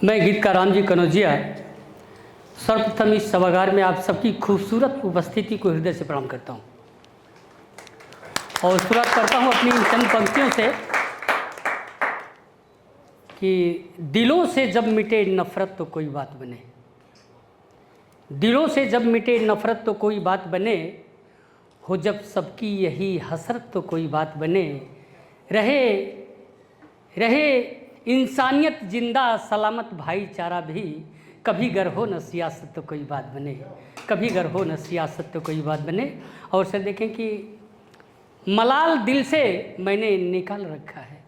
मैं गीतकार रामजी कनौजिया सर्वप्रथम इस सभागार में आप सबकी खूबसूरत उपस्थिति को हृदय से प्रणाम करता हूँ और शुरुआत करता हूँ अपनी इन चंद पंक्तियों से कि दिलों से जब मिटे नफ़रत तो कोई बात बने, दिलों से जब मिटे नफ़रत तो कोई बात बने, हो जब सबकी यही हसरत तो कोई बात बने, रहे रहे इंसानियत जिंदा सलामत भाईचारा भी, कभी गर हो न सियासत तो कोई बात बने, कभी गर हो न सियासत तो कोई बात बने। और सर देखें कि मलाल दिल से मैंने निकाल रखा है,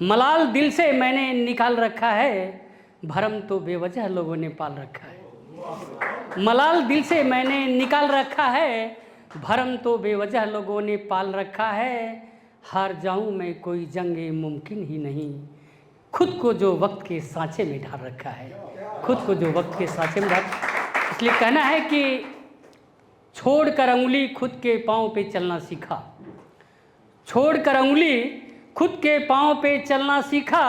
मलाल दिल से मैंने निकाल रखा है, भरम तो बेवजह लोगों ने पाल रखा है। मलाल दिल से मैंने निकाल रखा है, भरम तो बेवजह लोगों ने पाल रखा है। हार जाऊं मैं कोई जंग मुमकिन ही नहीं, खुद को जो वक्त के सांचे में ढाल रखा है, खुद को जो वक्त के सांचे में ढाल। इसलिए कहना है कि छोड़कर अंगुली खुद के पाँव पे चलना सीखा, छोड़कर अंगुली खुद के पाँव पे चलना सीखा,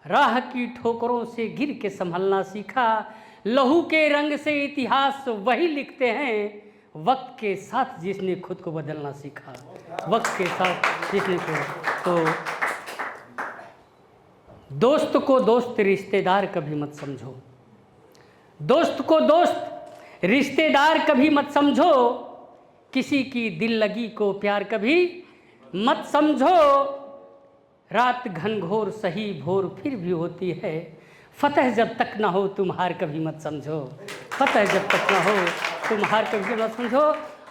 राह की ठोकरों से गिर के संभलना सीखा। लहू के रंग से इतिहास वही लिखते हैं, वक्त के साथ जिसने खुद को बदलना सीखा, वक्त के साथ जिसने तो दोस्त को दोस्त रिश्तेदार कभी मत समझो, दोस्त को दोस्त रिश्तेदार कभी मत समझो, किसी की दिल लगी को प्यार कभी मत समझो। रात घनघोर सही भोर फिर भी होती है, फतह जब तक ना हो तुम हार कभी मत समझो, फतह जब तक ना हो तुम हार कभी मत समझो।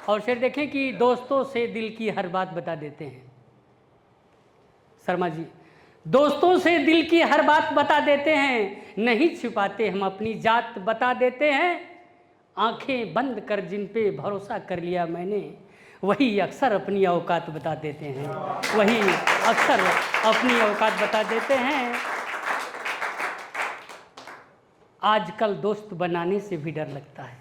और फिर देखें कि दोस्तों से दिल की हर बात बता देते हैं, शर्मा जी, दोस्तों से दिल की हर बात बता देते हैं, नहीं छिपाते हम अपनी जात बता देते हैं। आंखें बंद कर जिन पे भरोसा कर लिया मैंने, वही अक्सर अपनी औकात बता देते हैं, वही अक्सर अपनी औकात बता देते हैं। आजकल दोस्त बनाने से भी डर लगता है,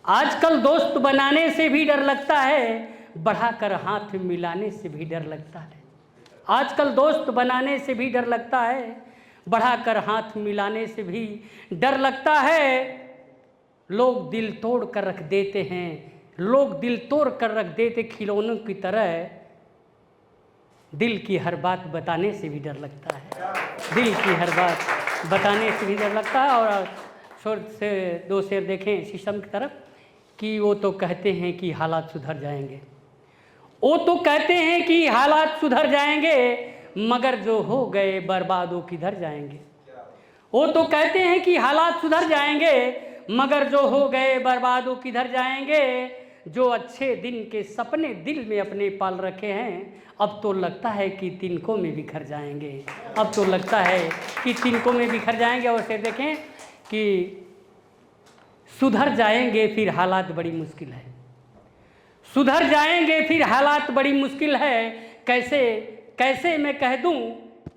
आजकल दोस्त बनाने से भी डर लगता है, बढ़ाकर हाथ मिलाने से भी डर लगता है। आजकल दोस्त बनाने से भी डर लगता है, बढ़ाकर हाथ मिलाने से भी डर लगता है। लोग दिल तोड़ कर रख देते हैं, लोग दिल तोड़ कर रख देते खिलौनों की तरह, दिल की हर बात बताने से भी डर लगता है, दिल की हर बात बताने से भी डर लगता है। और शोर से दो शेर देखें शीशम की तरफ कि वो तो कहते हैं कि हालात सुधर जाएंगे, वो तो कहते हैं कि हालात सुधर जाएंगे, मगर जो हो गए बर्बाद वो किधर जाएंगे। वो तो कहते हैं कि हालात सुधर जाएंगे, मगर जो हो गए बर्बाद वो किधर जाएंगे। जो अच्छे दिन के सपने दिल में अपने पाल रखे हैं, अब तो लगता है कि तिनकों में बिखर जाएंगे, अब तो लगता है कि तिनकों में बिखर जाएंगे। और फिर देखें कि सुधर जाएंगे फिर हालात बड़ी मुश्किल है, सुधर जाएंगे फिर हालात बड़ी मुश्किल है। कैसे कैसे मैं कह दूं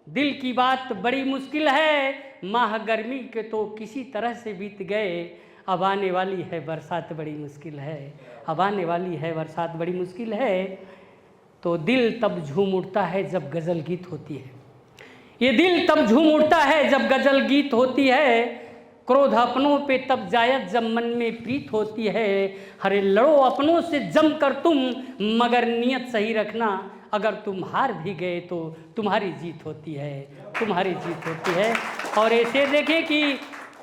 दिल की बात बड़ी मुश्किल है। माह गर्मी के तो किसी तरह से बीत गए, अब आने वाली है बरसात बड़ी मुश्किल है, अब आने वाली है बरसात बड़ी मुश्किल है। तो दिल तब झूम उठता है जब गज़ल गीत होती है, ये दिल तब झूम उठता है जब गज़ल गीत होती है। क्रोध अपनों पे तब जायज जब मन में प्रीत होती है। हरे लड़ो अपनों से जम कर तुम, मगर नियत सही रखना, अगर तुम हार भी गए तो तुम्हारी जीत होती है, तुम्हारी जीत होती है। और ऐसे देखें कि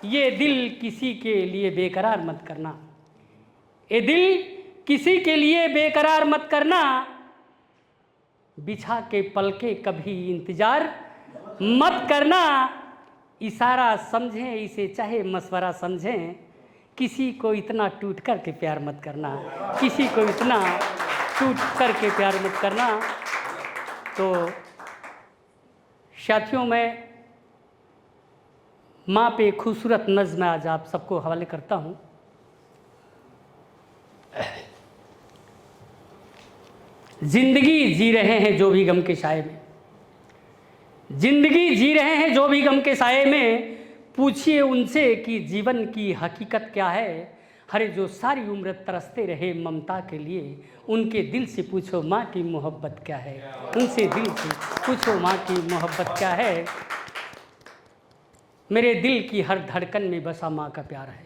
ये दिल किसी के लिए बेकरार मत करना, ये दिल किसी के लिए बेकरार मत करना, बिछा के पलके कभी इंतजार मत करना। इशारा समझें इसे चाहे मशवरा समझें, किसी को इतना टूट कर के प्यार मत करना, किसी को इतना टूट कर के प्यार मत करना। तो साथियों, मैं माँ पे खूबसूरत नज़्म आज आप सबको हवाले करता हूँ। जिंदगी जी रहे हैं जो भी गम के साए में, जिंदगी जी रहे हैं जो भी गम के साए में, पूछिए उनसे कि जीवन की हकीकत क्या है। हरे जो सारी उम्र तरसते रहे ममता के लिए, उनके दिल से पूछो माँ की मोहब्बत क्या है, उनसे दिल से पूछो माँ की मोहब्बत क्या है। मेरे दिल की हर धड़कन में बसा माँ का प्यार है।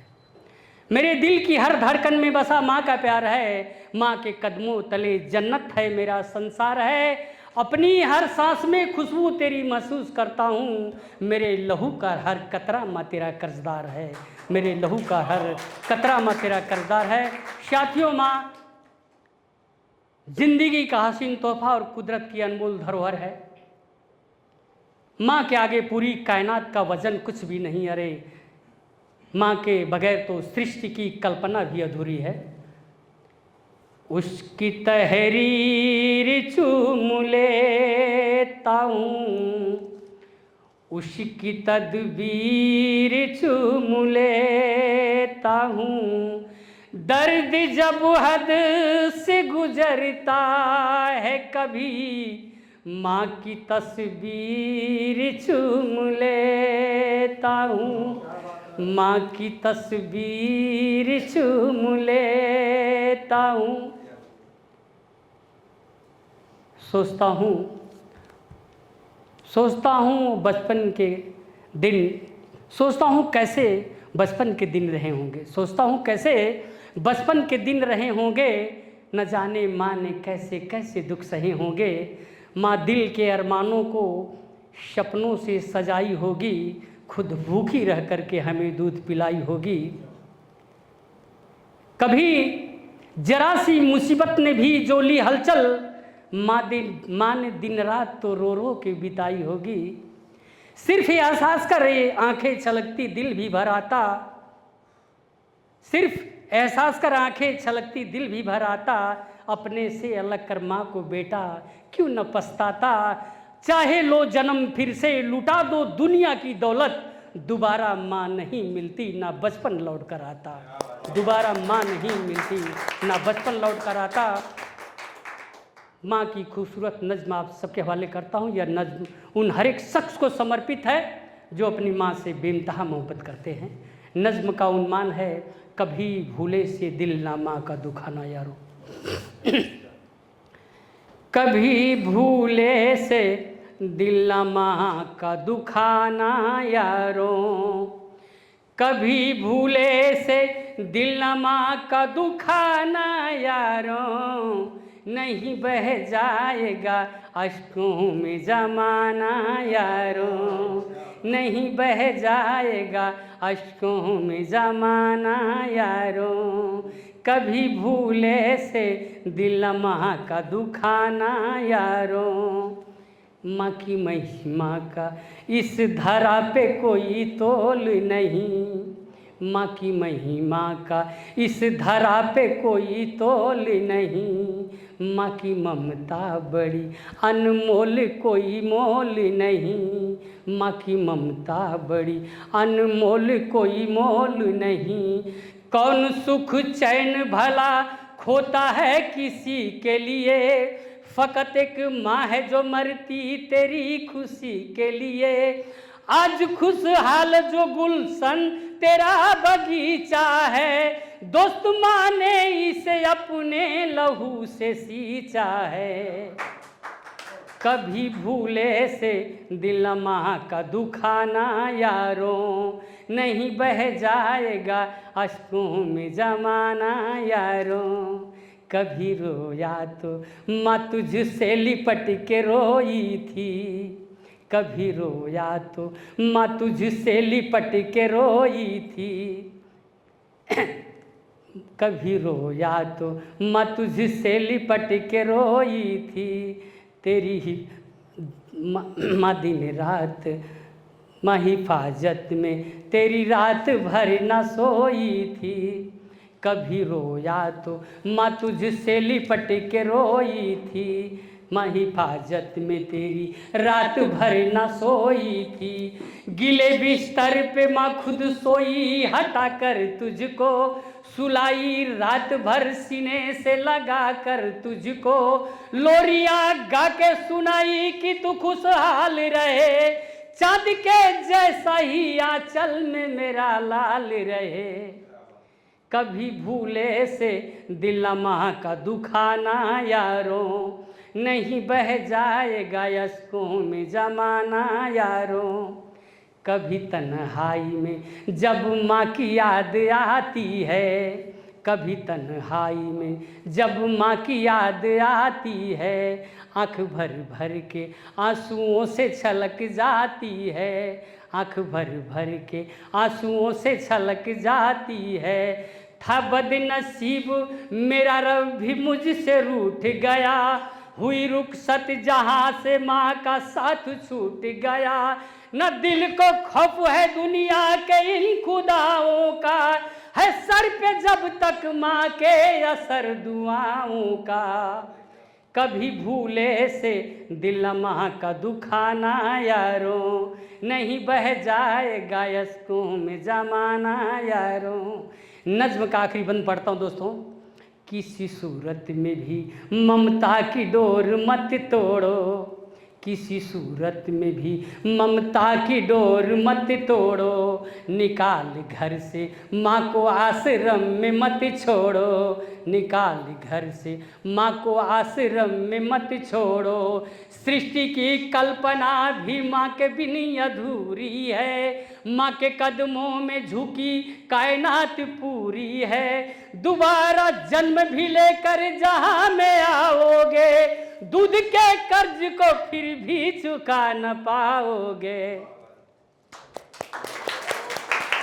मेरे दिल की हर धड़कन में बसा माँ का प्यार है। माँ के कदमों तले जन्नत है, मेरा संसार है। अपनी हर सांस में खुशबू तेरी महसूस करता हूँ। मेरे लहू का हर कतरा माँ तेरा कर्जदार है। मेरे लहू का हर कतरा माँ तेरा कर्जदार है। साथियों, माँ जिंदगी का हसीन तोहफा और कुदरत की अनमोल धरोहर है। माँ के आगे पूरी कायनात का वजन कुछ भी नहीं। अरे माँ के बगैर तो सृष्टि की कल्पना भी अधूरी है। उसकी तहरीर चूम लेता हूँ, उसकी तदबीर चूम लेता हूँ। दर्द जब हद से गुजरता है कभी, माँ की तस्वीर चूम लेता हूँ। माँ की तस्वीर चूम लेता हूँ। सोचता हूँ बचपन के दिन, सोचता हूँ कैसे बचपन के दिन रहे होंगे। सोचता हूँ कैसे बचपन के दिन रहे होंगे। न जाने माँ ने कैसे कैसे दुख सहे होंगे। माँ दिल के अरमानों को सपनों से सजाई होगी, खुद भूखी रह कर के हमें दूध पिलाई होगी। कभी जरा सी मुसीबत ने भी जो ली हलचल, माँ ने दिन रात तो रो रो के बिताई होगी। सिर्फ ये एहसास कर आंखें छलकती दिल भी भर आता। सिर्फ एहसास कर आंखें छलकती दिल भी भर आता। अपने से अलग कर माँ को बेटा क्यों न पछताता। चाहे लो जन्म फिर से लुटा दो दुनिया की दौलत, दोबारा माँ नहीं मिलती ना बचपन लौट कर आता। दोबारा माँ नहीं मिलती ना बचपन लौट कर आता। माँ की खूबसूरत नज़्म आप सबके हवाले करता हूँ। यह नज़्म उन हर एक शख्स को समर्पित है जो अपनी माँ से बेइंतहा मोहब्बत करते हैं। नज़्म का उन्मान है, कभी भूले से दिल ना माँ का दुखाना यारो। कभी भूले से दिल ना माँ का दुखाना यारो। कभी भूले से दिल ना माँ का दुखाना यारो। नहीं बह जाएगा अश्कों में ज़माना यारो। नहीं बह जाएगा अश्कों में ज़माना यारो। कभी भूले से दिल माँ का दुखाना यारो। माँ की महिमा का इस धरा पे कोई तोल नहीं। माँ की महिमा का इस धरा पे कोई तोल नहीं। माँ की ममता बड़ी अनमोल कोई मोल नहीं। माँ की ममता बड़ी अनमोल कोई मोल नहीं। कौन सुख चैन भला खोता है किसी के लिए। फ़कत एक माँ है जो मरती तेरी खुशी के लिए। आज खुशहाल जो गुलशन तेरा बगीचा है, दोस्त माँ ने इसे अपने लहू से सींचा है। कभी भूले से दिल माँ का दुखाना यारो। नहीं बह जाएगा अश्कों में ज़माना यारो। कभी रोया तो माँ तुझसे लिपट के रोई थी। कभी रोया तो माँ तुझसे लिपट के रोई थी। कभी रोया तो माँ तुझसे लिपट के रोई थी। तेरी ही माँ दिन रात माँ हिफाजत में तेरी रात भर न सोई थी। कभी रोया तो माँ तुझसे लिपट के रोई थी। माँ हिफाजत में तेरी रात भर न सोई थी। गिले बिस्तर पे माँ खुद सोई हटा कर तुझको सुलाई। रात भर सीने से लगा कर तुझको लोरियाँ गा के सुनाई कि तू खुशहाल रहे। चाँद के जैसा ही आंचल में मेरा लाल रहे। कभी भूले से दिल माँ का दुखाना यारो। नहीं बह जाएगा अश्कों में ज़माना यारो। कभी तन्हाई में जब माँ की याद आती है, कभी तन्हाई में जब माँ की याद आती है, आँख भर भर के आंसुओं से छलक जाती है, आँख भर भर के आंसुओं से छलक जाती है। था बदनसीब मेरा रब भी मुझसे रूठ गया, हुई रुखसत जहाँ से माँ का साथ छूट गया। न दिल को खौफ है दुनिया के इन खुदाओं का, है सर पे जब तक माँ के असर दुआओं का। कभी भूले से दिल माँ का दुखाना यारों, नहीं बह जाएगा यस्कों में जमाना यारों। नज्म का आखिरी बंद पढ़ता हूँ दोस्तों। किसी सूरत में भी ममता की डोर मत तोड़ो, किसी सूरत में भी ममता की डोर मत तोड़ो, निकाल घर से माँ को आश्रम में मत छोड़ो, निकाल घर से माँ को आश्रम में मत छोड़ो। सृष्टि की कल्पना भी माँ के बिन अधूरी है, माँ के कदमों में झुकी कायनात पूरी है। दोबारा जन्म भी लेकर जहाँ में आओगे, दूध के कर्ज को फिर भी चुका न पाओगे।